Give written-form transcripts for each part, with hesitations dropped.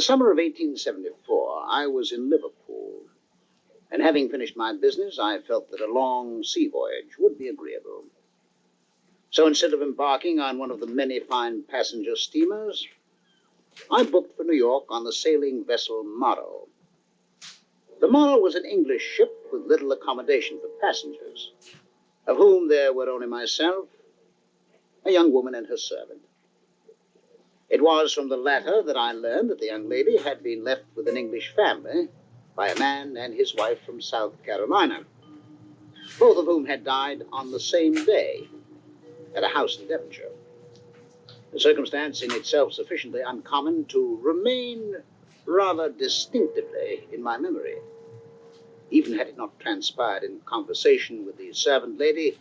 the summer of 1874, I was in Liverpool, and having finished my business, I felt that a long sea voyage would be agreeable. So instead of embarking on one of the many fine passenger steamers, I booked for New York on the sailing vessel Morrow. The Morrow was an English ship with little accommodation for passengers, of whom there were only myself, a young woman, and her servant. It was from the latter that I learned that the young lady had been left with an English family by a man and his wife from South Carolina, both of whom had died on the same day at a house in Devonshire, a circumstance in itself sufficiently uncommon to remain rather distinctively in my memory, even had it not transpired in conversation with the servant lady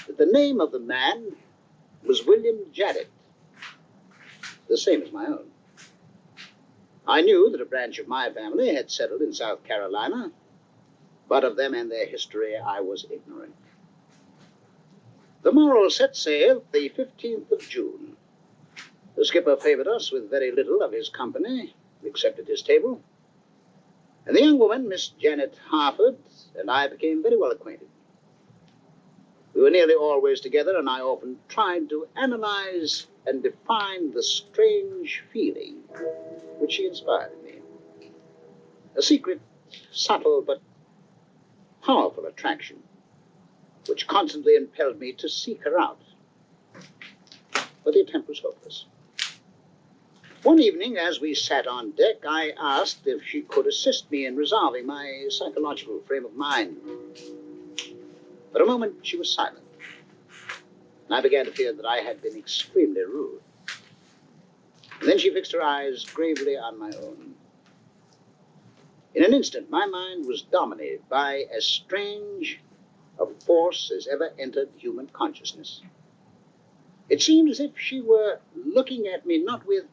that the name of the man was William Jarrett, the same as my own. I knew that a branch of my family had settled in South Carolina, but of them and their history I was ignorant. The Morrow set sail the 15th of June. The skipper favored us with very little of his company, except at his table, and the young woman, Miss Janet Harford, and I became very well acquainted. We were nearly always together, and I often tried to analyze and define the strange feeling which she inspired in me. A secret, subtle, but powerful attraction, which constantly impelled me to seek her out. But the attempt was hopeless. One evening, as we sat on deck, I asked if she could assist me in resolving my psychological frame of mind. For a moment, she was silent, and I began to fear that I had been extremely rude. And then she fixed her eyes gravely on my own. In an instant, my mind was dominated by as strange a force as ever entered human consciousness. It seemed as if she were looking at me not with,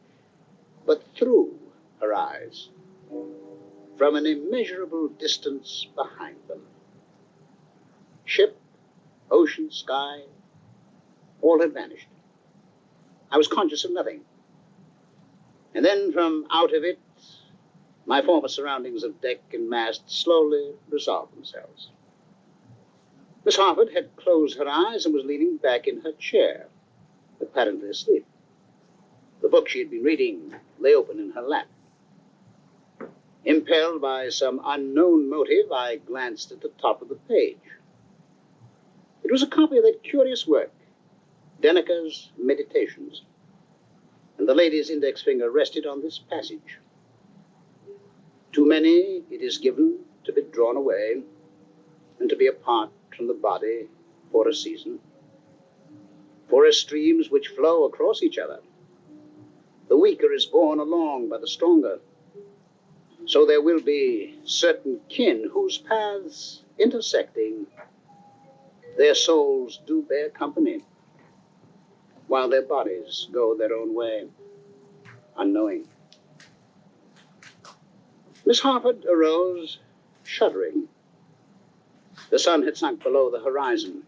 but through her eyes, from an immeasurable distance behind them. Ship, ocean, sky, all had vanished. I was conscious of nothing. And then from out of it, my former surroundings of deck and mast slowly resolved themselves. Miss Harford had closed her eyes and was leaning back in her chair, apparently asleep. The book she had been reading lay open in her lap. Impelled by some unknown motive, I glanced at the top of the page. It was a copy of that curious work, Denneker's Meditations, and the lady's index finger rested on this passage. To many it is given to be drawn away and to be apart from the body for a season, for as streams which flow across each other, the weaker is borne along by the stronger. So there will be certain kin whose paths intersecting, their souls do bear company, while their bodies go their own way, unknowing. Miss Harford arose, shuddering. The sun had sunk below the horizon,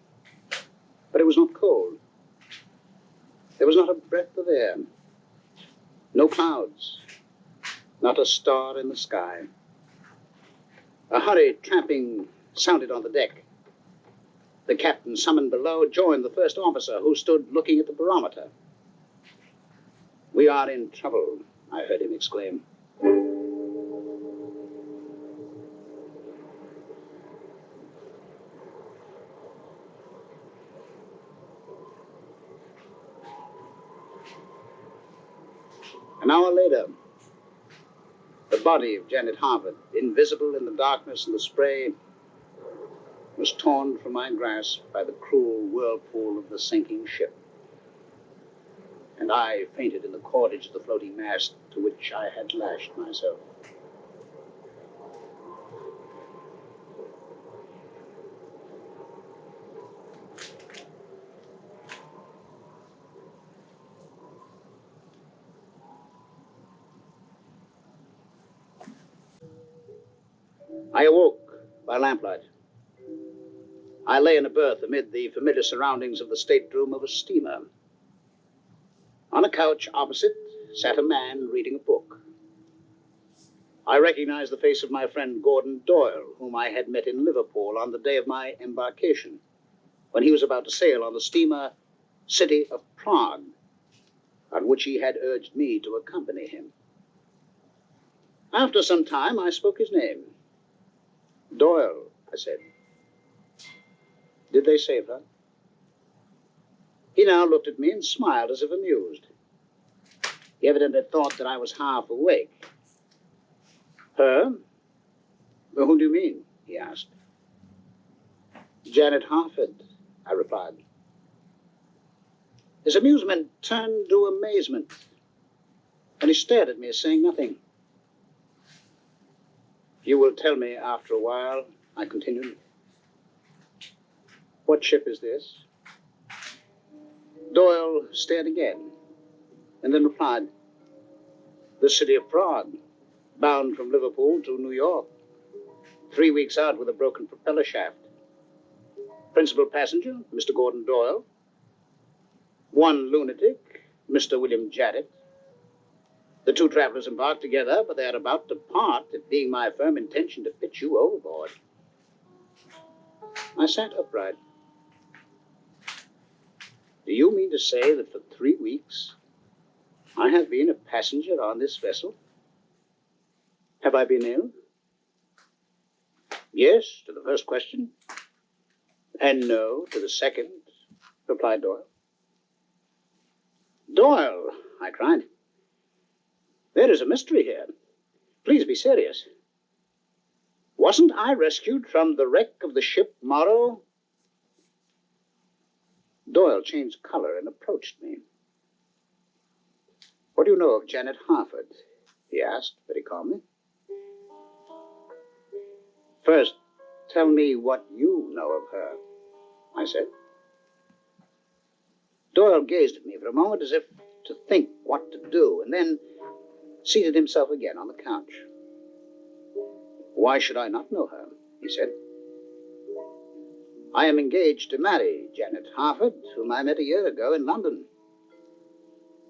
but it was not cold. There was not a breath of air, no clouds, not a star in the sky. A hurried tramping sounded on the deck. The captain, summoned below, joined the first officer, who stood looking at the barometer. "We are in trouble," I heard him exclaim. An hour later, the body of Janet Harford, invisible in the darkness and the spray, was torn from my grasp by the cruel whirlpool of the sinking ship. And I fainted in the cordage of the floating mast to which I had lashed myself. I awoke by lamplight. I lay in a berth amid the familiar surroundings of the stateroom of a steamer. On a couch opposite sat a man reading a book. I recognized the face of my friend Gordon Doyle, whom I had met in Liverpool on the day of my embarkation, when he was about to sail on the steamer City of Prague, on which he had urged me to accompany him. After some time, I spoke his name. Doyle, I said. Did they save her? He now looked at me and smiled as if amused. He evidently thought that I was half awake. Her? Well, whom do you mean? He asked. Janet Harford, I replied. His amusement turned to amazement, and he stared at me, saying nothing. You will tell me after a while, I continued. What ship is this? Doyle stared again, and then replied, the City of Prague, bound from Liverpool to New York. 3 weeks out with a broken propeller shaft. Principal passenger, Mr. Gordon Doyle. One lunatic, Mr. William Janet. The two travelers embarked together, but they are about to part, it being my firm intention to pitch you overboard. I sat upright. Do you mean to say that for 3 weeks I have been a passenger on this vessel? Have I been ill? Yes, to the first question. And no, to the second, replied Doyle. Doyle, I cried. There is a mystery here. Please be serious. Wasn't I rescued from the wreck of the ship Morrow? Doyle changed color and approached me. What do you know of Janet Harford? He asked very calmly. First, tell me what you know of her, I said. Doyle gazed at me for a moment as if to think what to do, and then seated himself again on the couch. Why should I not know her? He said. I am engaged to marry Janet Harford, whom I met a year ago in London.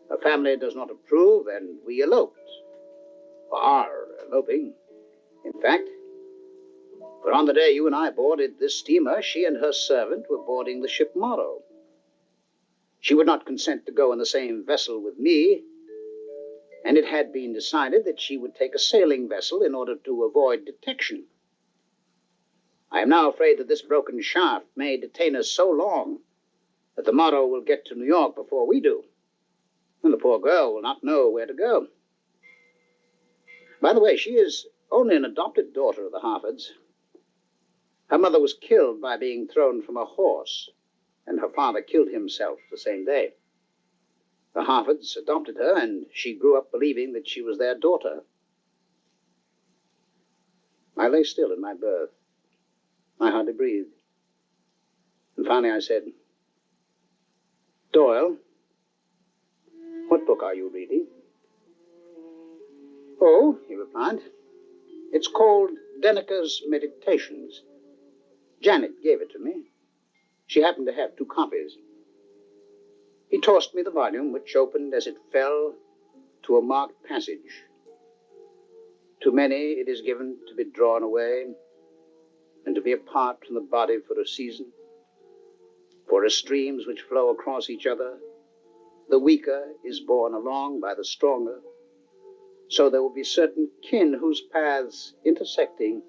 Her family does not approve, and we eloped. Are eloping, in fact. For on the day you and I boarded this steamer, she and her servant were boarding the ship Morrow. She would not consent to go in the same vessel with me, and it had been decided that she would take a sailing vessel in order to avoid detection. I am now afraid that this broken shaft may detain us so long that the Morrow will get to New York before we do, and the poor girl will not know where to go. By the way, she is only an adopted daughter of the Harfords. Her mother was killed by being thrown from a horse, and her father killed himself the same day. The Harfords adopted her, and she grew up believing that she was their daughter. I lay still in my berth. I hardly breathed. And finally I said, Doyle, what book are you reading? Oh, he replied, it's called Denneker's Meditations. Janet gave it to me. She happened to have 2 copies. He tossed me the volume, which opened as it fell to a marked passage. To many it is given to be drawn away and to be apart from the body for a season. For as streams which flow across each other, the weaker is borne along by the stronger, so there will be certain kin whose paths intersecting,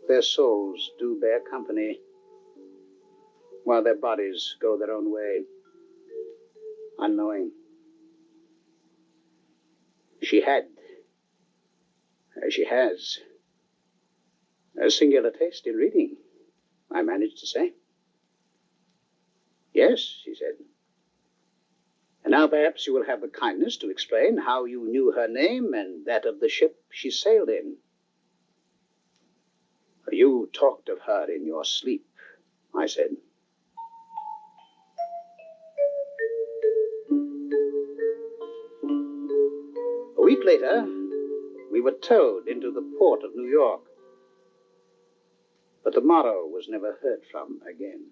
their souls do bear company, while their bodies go their own way, unknowing. She had, as she has, a singular taste in reading, I managed to say. Yes, she said. And now perhaps you will have the kindness to explain how you knew her name and that of the ship she sailed in. You talked of her in your sleep, I said. A week later, we were towed into the port of New York. But the Morrow was never heard from again.